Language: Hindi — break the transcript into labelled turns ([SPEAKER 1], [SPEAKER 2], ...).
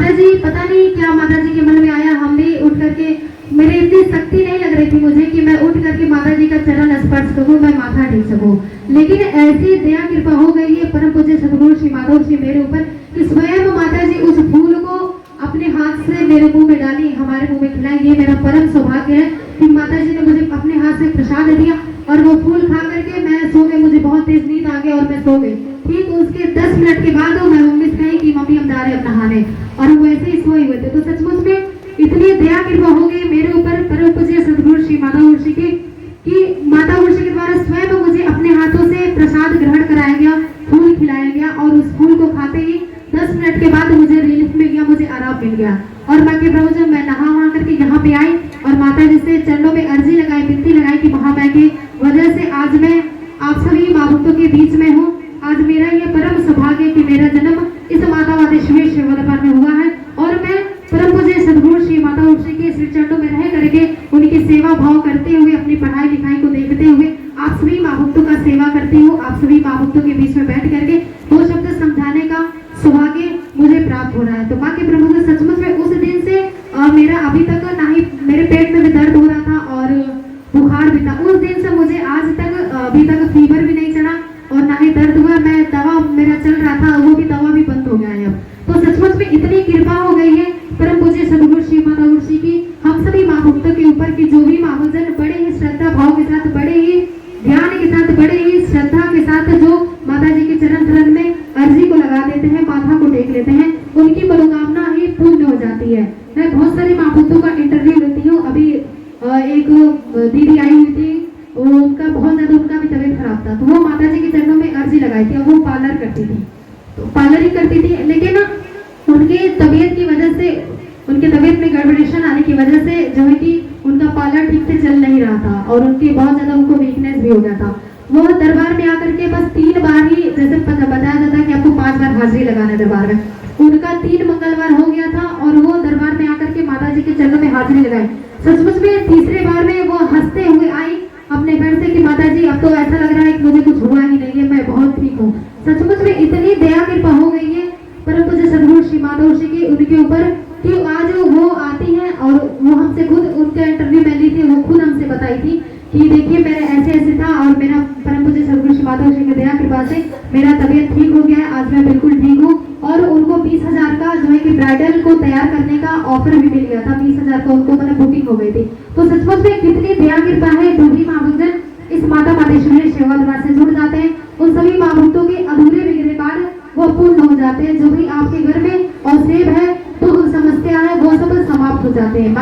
[SPEAKER 1] माता जी पता नहीं क्या माता जी के मन में आया, हम भी उठ करके, मेरी इतनी शक्ति नहीं लग रही थी मुझे कि मैं उठ करके माता जी का चरण स्पर्श करूं, मैं माथा टेक सकूं। लेकिन ऐसी दया कृपा हो गई है परम पूज्य सदगुरु श्री माधव श्री मेरे ऊपर कि स्वयं माता जी उस फूल को अपने हाथ से मेरे मुंह में डाली, हमारे मुंह में खिलाई। ये मेरा परम सौभाग्य है कि माता जी ने मुझे अपने हाथ से प्रसाद दिया और वो फूल खा करके मैं सो गई। मुझे बहुत तेज नींद आ गया और मैं सो गई। ठीक उसके 10 मिनट के बाद मैं मम्मी से कही कि मम्मी हम जा रहे हैं नहाने, और वो ऐसे ही सोए हुए थे। तो सचमुच में इतनी दया कृपा हो गई मेरे ऊपर परम पूज्य सदगुरु श्री माता ऋषि के कि माता ऋषि के द्वारा स्वयं मुझे अपने हाथों से प्रसाद ग्रहण कराया गया, फूल खिलाया गया, और उस फूल को खाते ही 10 मिनट के बाद मुझे रिलीफ मिल गया, मुझे आराम मिल गया। और बाकी प्रभु जब मैं नहा वहा करके यहाँ पे आई और माता जी से चरणों में अर्जी लगाई, विनती लगाई कि महामाई की वजह से आज मैं आप सभी माँ भक्तों के बीच में हूँ। आज मेरा ये परम सौभाग्य कि मेरा जन्म इस माता वादेश्वरी शिवदरबार में हुआ है, और मैं परम पूज्य सदगुरु श्री माता ऋषि के श्री चरणों में रह करके उनकी सेवा भाव करते हुए, अपनी पढ़ाई लिखाई को देखते हुए आप सभी माँ भक्तों का सेवा करती हूँ। आप सभी माँ भक्तों के बीच में बैठ करके 2 शब्द समझाने का सौभाग्य मुझे प्राप्त हो रहा है। तो माँ के प्रभु से सचमुच में उस दिन से मेरा अभी तक ना ही मेरे पेट में भी दर्द हो रहा था और बुखार भी था। उस दिन से मुझे आज तक अभी तक फीवर भी नहीं चढ़ा और ना ही दर्द हुआ। मैं दवा मेरा चल रहा था, वो भी दवा भी बंद हो गया है अब। तो सचमुच में इतनी कृपा हो गई है परम पूज्य सदगुरु श्री माता ऋषि की हम सभी माँ भक्तों के ऊपर की जो भी माँ भक्तजन बड़े ही श्रद्धा भाव के साथ, बड़े ही ध्यान के साथ, बड़े ही श्रद्धा के साथ जो माता जी के चरण में अर्जी को लगा देते हैं, माथा को टेक लेते हैं, उनकी मनोकामना ही पूर्ण हो जाती है। मैं बहुत सारी माँ भक्तों का इंटरव्यू लेती हूँ। अभी एक दीदी आई हुई थी, उनका बहुत ज्यादा उनका भी तबीयत खराब था, तो वो माता जी के चरणों में अर्जी लगाई थी। और वो पार्लर करती थी, तो पार्लर ही करती थी, लेकिन उनके तबीयत की वजह से, उनके तबीयत में गड़बड़ेशन आने की वजह से जो है कि उनका पार्लर ठीक से चल नहीं रहा था और उनकी बहुत ज्यादा उनको वीकनेस भी हो गया था। वो दरबार में आकर के बस 3 बार ही, जैसे बताया जाता है कि आपको 5 बार हाजिरी लगाना है दरबार में, उनका 3 मंगलवार हो गया था और वो दरबार में आकर के माता जी के चरणों में हाजिरी लगाई। सचमुच में तीसरे बार में वो हंसते हुए आई अपने घर से कि माता जी अब तो ऐसा लग रहा है कि मुझे कुछ हुआ ही नहीं है, मैं बहुत ठीक हूँ। सचमुच में इतनी दया कृपा हो गई है परम पूज्य सदगुरु श्री माता ऋषि की उनके ऊपर कि आज वो आती हैं और वो हमसे खुद, उनका इंटरव्यू मैं ली थी, वो खुद हमसे बताई थी कि देखिए मेरा ऐसे ऐसे था और मेरा परम पूज्य सदगुरु श्री माता ऋषि की दया कृपा से मेरा तबीयत ठीक हो गया है, आज मैं बिल्कुल ठीक हूँ। और उनको 20,000 का जो है कि ब्राइडल को तैयार करने का ऑफर भी मिल गया था, 20,000 का उनको मतलब बुकिंग हो गई थी। तो सचमुच में कितनी दया कृपा है, जो भी माँ भक्तजन इस माता वादेश्वरी सेवा दरबार से जुड़ जाते हैं उन सभी माँ भक्तों के अधूरे बिगड़े कार्य वो पूर्ण हो जाते हैं। जो भी आपके घर में और सेब है, तो समस्या है, वो सब समाप्त हो जाते हैं।